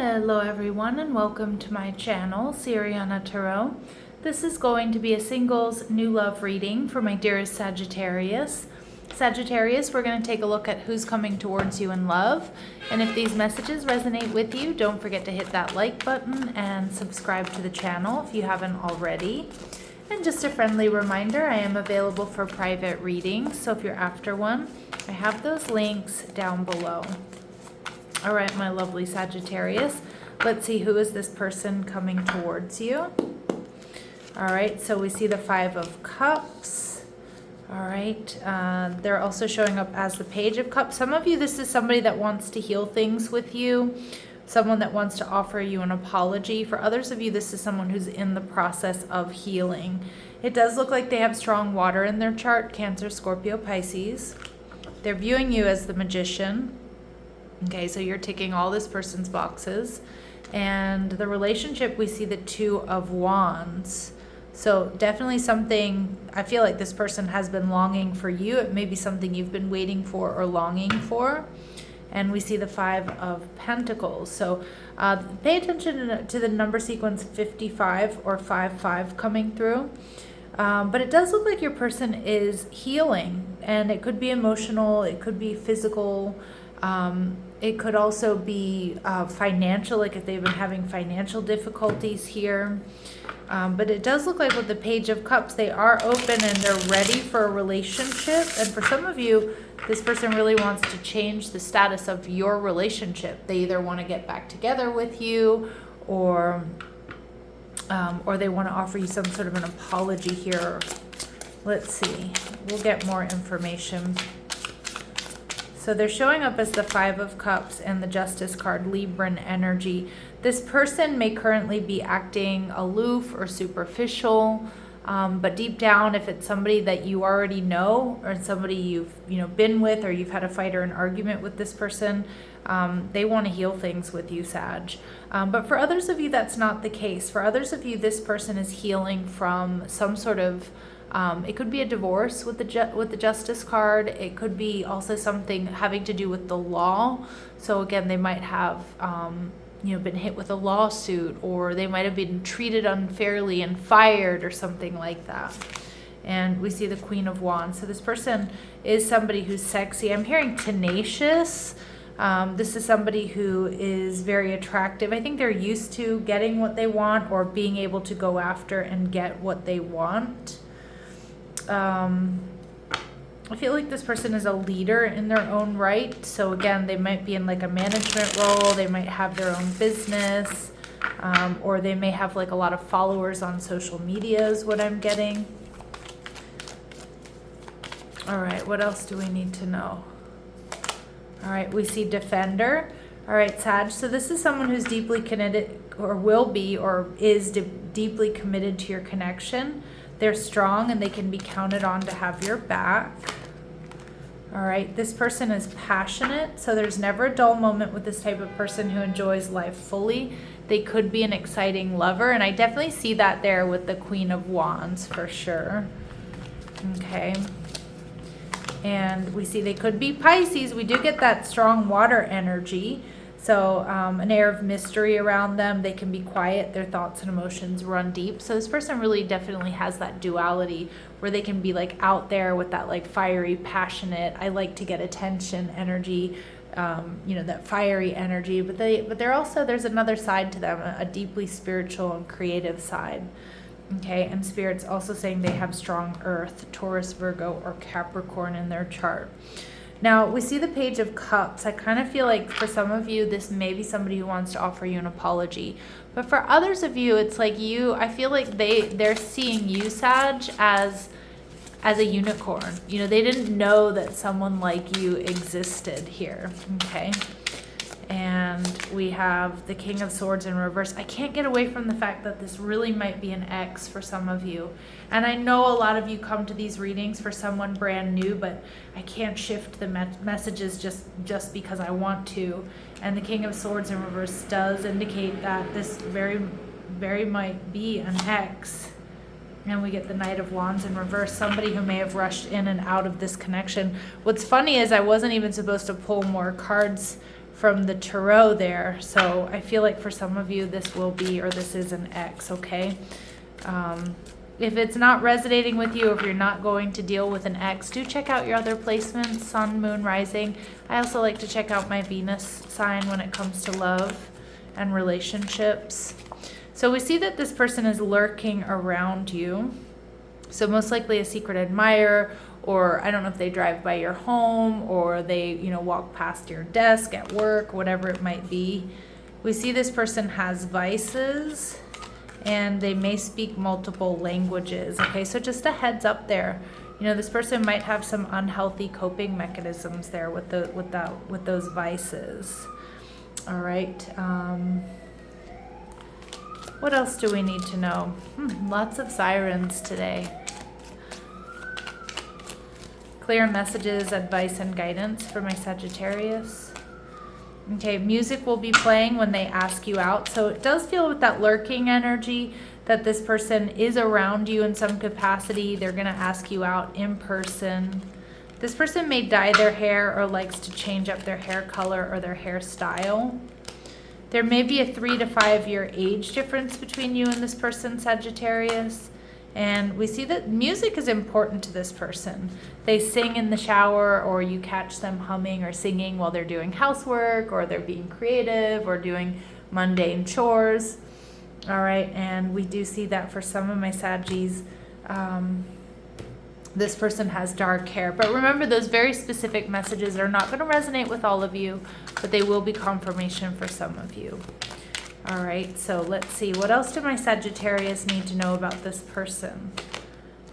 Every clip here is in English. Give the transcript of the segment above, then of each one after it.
Hello everyone and welcome to my channel, Siriana Tarot. This is going to be a singles new love reading for my dearest Sagittarius. Sagittarius, we're going to take a look at who's coming towards you in love. And if these messages resonate with you, don't forget to hit that like button and subscribe to the channel if you haven't already. And just a friendly reminder, I am available for private readings, so if you're after one, I have those links down below. All right, my lovely Sagittarius, let's see who is this person coming towards you. All right, so we see the Five of Cups. All right, they're also showing up as the Page of Cups. Some of you, this is somebody that wants to heal things with you, someone that wants to offer you an apology. For others of you, this is someone who's in the process of healing. It does look like they have strong water in their chart, Cancer, Scorpio, Pisces. They're viewing you as the Magician. Okay, so you're ticking all this person's boxes. And the relationship, we see the Two of Wands. So definitely something, I feel like this person has been longing for you. It may be something you've been waiting for or longing for. And we see the Five of Pentacles. So pay attention to the number sequence 55 or 55 coming through. But it does look like your person is healing. And it could be emotional, it could be physical. It could also be financial, like if they've been having financial difficulties here. But it does look like with the Page of Cups, they are open and they're ready for a relationship. And for some of you, this person really wants to change the status of your relationship. They either want to get back together with you or they want to offer you some sort of an apology here. Let's see. We'll get more information. So they're showing up as the Five of Cups and the Justice card, Libran energy. This person may currently be acting aloof or superficial, but deep down, if it's somebody that you already know or somebody you've been with, or you've had a fight or an argument with this person, they want to heal things with you, Sag. But for others of you, that's not the case. For others of you, this person is healing from some sort of it could be a divorce with the Justice card. It could be also something having to do with the law. So again, they might have been hit with a lawsuit, or they might have been treated unfairly and fired or something like that. And we see the Queen of Wands. So this person is somebody who's sexy. I'm hearing tenacious. This is somebody who is very attractive. I think they're used to getting what they want or being able to go after and get what they want. I feel like this person is a leader in their own right. So again, they might be in like a management role. They might have their own business, or they may have like a lot of followers on social media is what I'm getting. All right, what else do we need to know? All right, we see Defender. All right, Sag, so this is someone who's deeply committed, or will be, or is deeply committed to your connection. They're strong and they can be counted on to have your back. All right, this person is passionate, so there's never a dull moment with this type of person who enjoys life fully. They could be an exciting lover, and I definitely see that there with the Queen of Wands for sure. Okay. And we see they could be Pisces. We do get that strong water energy. So an air of mystery around them. They can be quiet. Their thoughts and emotions run deep. So this person really definitely has that duality where they can be like out there with that like fiery, passionate, I like to get attention energy, that fiery energy. But they're also, there's another side to them, a deeply spiritual and creative side. Okay, and Spirit's also saying they have strong Earth, Taurus, Virgo, or Capricorn in their chart. Now, we see the Page of Cups. I kind of feel like for some of you, this may be somebody who wants to offer you an apology. But for others of you, it's like I feel like they're seeing you, Sag, as a unicorn. They didn't know that someone like you existed here, okay? And we have the King of Swords in reverse. I can't get away from the fact that this really might be an ex for some of you. And I know a lot of you come to these readings for someone brand new, but I can't shift the messages just because I want to. And the King of Swords in reverse does indicate that this very, very might be an ex. And we get the Knight of Wands in reverse, somebody who may have rushed in and out of this connection. What's funny is I wasn't even supposed to pull more cards from the tarot there. So I feel like for some of you, this will be, or this is an X, okay? If it's not resonating with you, if you're not going to deal with an X, do check out your other placements, Sun, Moon, Rising. I also like to check out my Venus sign when it comes to love and relationships. So we see that this person is lurking around you. So most likely a secret admirer, or I don't know if they drive by your home, or they, you know, walk past your desk at work, whatever it might be. We see this person has vices, and they may speak multiple languages. Okay, so just a heads up there. You know, this person might have some unhealthy coping mechanisms there with those vices. All right. What else do we need to know? Lots of sirens today. Clear messages, advice, and guidance for my Sagittarius. Okay, music will be playing when they ask you out. So it does feel with that lurking energy that this person is around you in some capacity. They're going to ask you out in person. This person may dye their hair or likes to change up their hair color or their hairstyle. There may be a 3 to 5 year age difference between you and this person, Sagittarius. And we see that music is important to this person. They sing in the shower, or you catch them humming or singing while they're doing housework, or they're being creative or doing mundane chores. All right, and we do see that for some of my Saggies, this person has dark hair. But remember, those very specific messages are not going to resonate with all of you, but they will be confirmation for some of you. All right, so let's see. What else do my Sagittarius need to know about this person?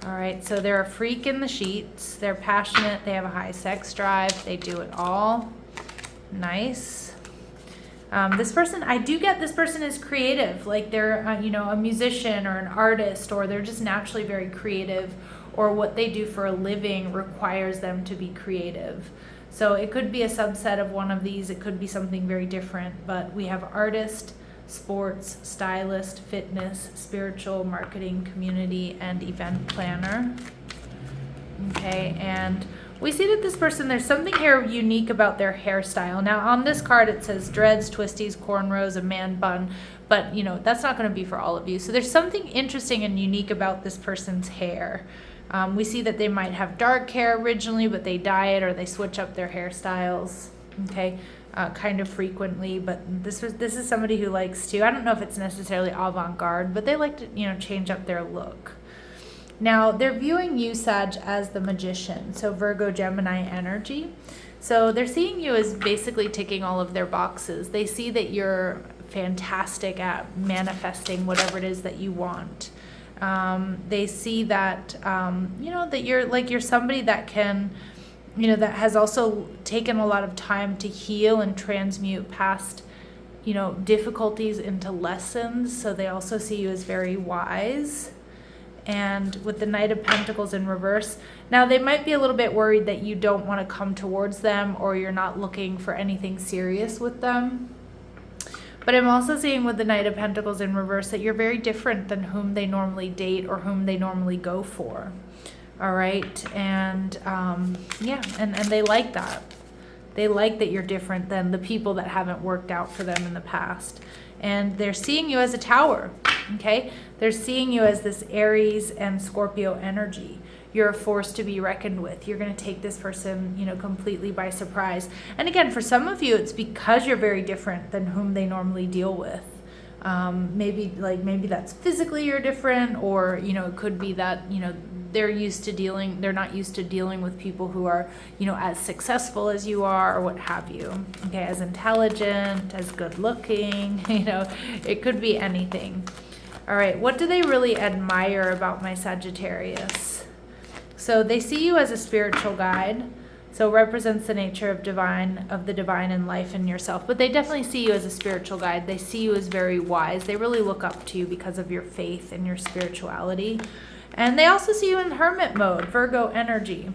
All right, so they're a freak in the sheets. They're passionate. They have a high sex drive. They do it all. Nice. This person, I do get this person is creative. Like they're, you know, a musician or an artist, or they're just naturally very creative, or what they do for a living requires them to be creative. So it could be a subset of one of these. It could be something very different, but we have artist, sports, stylist, fitness, spiritual, marketing, community, and event planner. Okay, and we see that this person, there's something here unique about their hairstyle. Now on this card it says dreads, twisties, cornrows, a man bun, but you know, that's not going to be for all of you. So there's something interesting and unique about this person's hair. We see that they might have dark hair originally, but they dye it or they switch up their hairstyles. Okay. Kind of frequently, but this is somebody who likes to, I don't know if it's necessarily avant-garde, but they like to, you know, change up their look. Now they're viewing you, Sag, as the magician, so Virgo, Gemini energy. So they're seeing you as basically ticking all of their boxes. They see that you're fantastic at manifesting whatever it is that you want. They see that, you know, that you're somebody that can, you know, that has also taken a lot of time to heal and transmute past, you know, difficulties into lessons. So they also see you as very wise. And with the Knight of Pentacles in reverse, now they might be a little bit worried that you don't want to come towards them, or you're not looking for anything serious with them. But I'm also seeing with the Knight of Pentacles in reverse that you're very different than whom they normally date or whom they normally go for. All right, and yeah, and they like that. They like that you're different than the people that haven't worked out for them in the past. And they're seeing you as a tower, okay? They're seeing you as this Aries and Scorpio energy. You're a force to be reckoned with. You're going to take this person, you know, completely by surprise. And again, for some of you, it's because you're very different than whom they normally deal with. Maybe that's physically you're different, or, you know, it could be that, you know, they're not used to dealing with people who are, you know, as successful as you are, or what have you. Okay, as intelligent, as good looking, you know, it could be anything. All right, what do they really admire about my Sagittarius? So they see you as a spiritual guide. So it represents the nature of the divine in life and yourself. But they definitely see you as a spiritual guide. They see you as very wise. They really look up to you because of your faith and your spirituality. And they also see you in hermit mode, Virgo energy,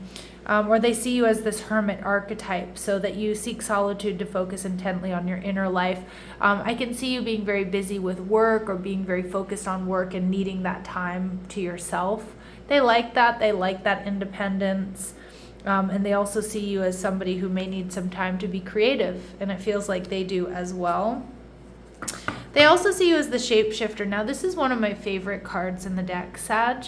or they see you as this hermit archetype, so that you seek solitude to focus intently on your inner life. I can see you being very busy with work, or being very focused on work and needing that time to yourself. They like that. They like that independence. And they also see you as somebody who may need some time to be creative, and it feels like they do as well. They also see you as the shapeshifter. Now, this is one of my favorite cards in the deck, Sag,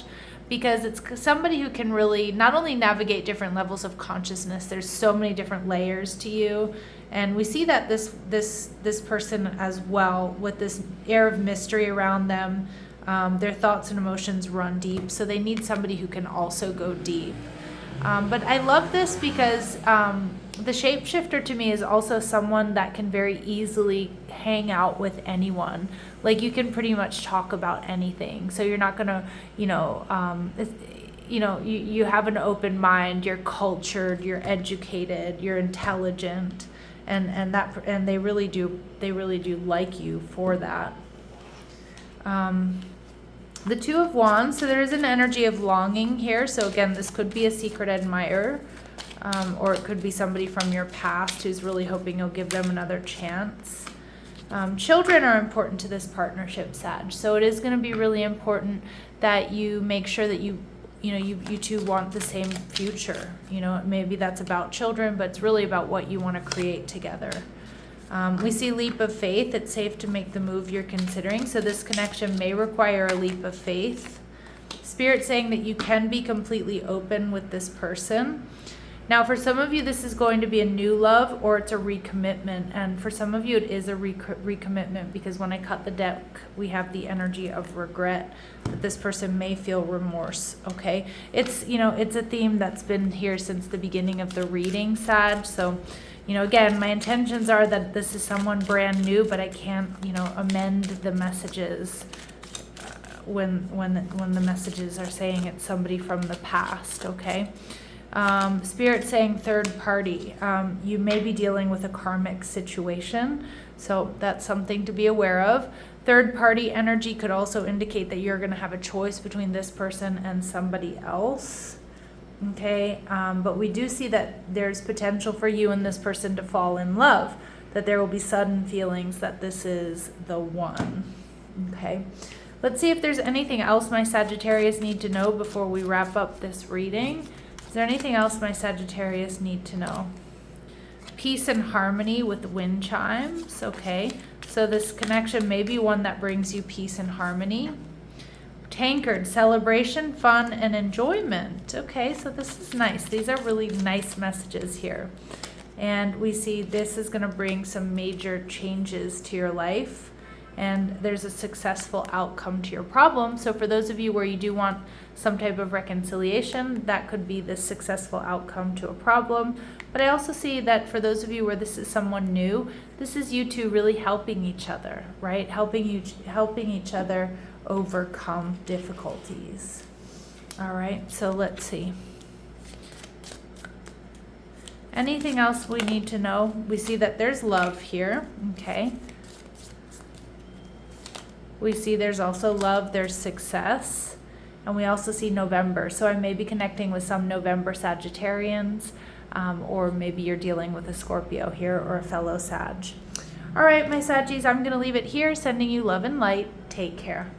because it's somebody who can really not only navigate different levels of consciousness, there's so many different layers to you. And we see that this person as well, with this air of mystery around them, their thoughts and emotions run deep. So they need somebody who can also go deep. But I love this because the shapeshifter to me is also someone that can very easily hang out with anyone. Like, you can pretty much talk about anything. So you're not gonna, you have an open mind. You're cultured. You're educated. You're intelligent, and they really do like you for that. The Two of Wands, so there is an energy of longing here. So again, this could be a secret admirer, or it could be somebody from your past who's really hoping you'll give them another chance. Children are important to this partnership, Sag. So it is going to be really important that you make sure that you two want the same future. Maybe that's about children, but it's really about what you want to create together. We see leap of faith. It's safe to make the move you're considering. So this connection may require a leap of faith. Spirit saying that you can be completely open with this person. Now, for some of you, this is going to be a new love, or it's a recommitment. And for some of you, it is a recommitment, because when I cut the deck, we have the energy of regret, that this person may feel remorse, okay? It's a theme that's been here since the beginning of the reading, Sag. So, again, my intentions are that this is someone brand new, but I can't, amend the messages when the messages are saying it's somebody from the past, okay? Spirit saying third party. You may be dealing with a karmic situation, so that's something to be aware of. Third party energy could also indicate that you're going to have a choice between this person and somebody else. Okay, but we do see that there's potential for you and this person to fall in love, that there will be sudden feelings that this is the one. Okay, let's see if there's anything else my Sagittarius need to know before we wrap up this reading. Is there anything else my Sagittarius need to know? Peace and harmony with wind chimes. Okay, so this connection may be one that brings you peace and harmony. Tankard, celebration, fun, and enjoyment. Okay, so this is nice. These are really nice messages here. And we see this is going to bring some major changes to your life. And there's a successful outcome to your problem. So for those of you where you do want some type of reconciliation, that could be the successful outcome to a problem. But I also see that for those of you where this is someone new, this is you two really helping each other, right? Helping each other overcome difficulties. All right, so let's see. Anything else we need to know? We see that there's love here, okay? We see there's also love, there's success, and we also see November. So I may be connecting with some November Sagittarians, or maybe you're dealing with a Scorpio here or a fellow Sag. All right, my Saggies, I'm going to leave it here, sending you love and light. Take care.